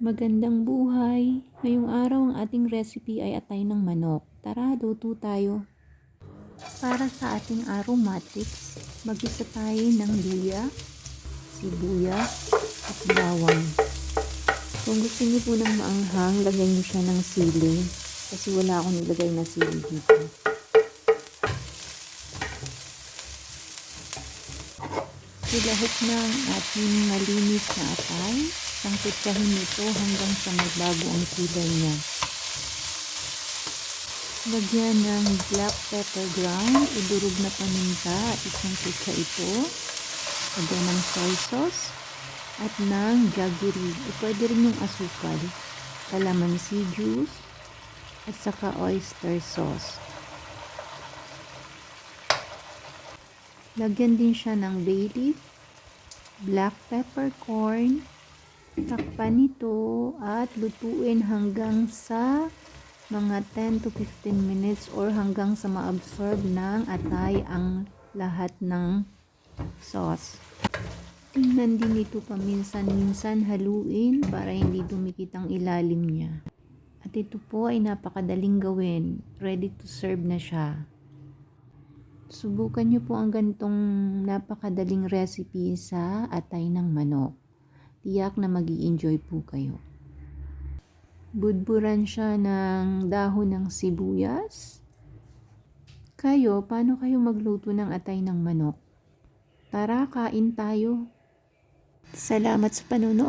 Magandang buhay! Ngayong araw ang ating recipe ay atay ng manok. Tara, luto tayo. Para sa ating aromatics, mag-isa tayo ng luya, sibuyas, at bawang. Kung gusto niyo po ng maanghang, lagyan niyo siya ng sili. Kasi wala akong nilagay na sili dito. Ilahok na ang ating malinis na atay. Sangkutsahin ito hanggang sa magbago ang kulay niya. Lagyan ng black pepper ground, idurog na paminta at isangkutsa ito. Lagyan ng soy sauce at ng jaggery. Pwede rin yung asukal, calamansi juice at saka oyster sauce. Lagyan din siya ng bay leaf, black peppercorn. Takpan ito at lutuin hanggang sa mga 10 to 15 minutes or hanggang sa ma-absorb ng atay ang lahat ng sauce. Tingnan din ito paminsan-minsan, haluin para hindi dumikit ang ilalim niya. At ito po ay napakadaling gawin. Ready to serve na siya. Subukan niyo po ang ganitong napakadaling recipe sa atay ng manok. Tiyak na mag-i-enjoy po kayo. Budburan siya ng dahon ng sibuyas. Kayo, paano kayo magluto ng atay ng manok? Tara, kain tayo. Salamat sa panonood.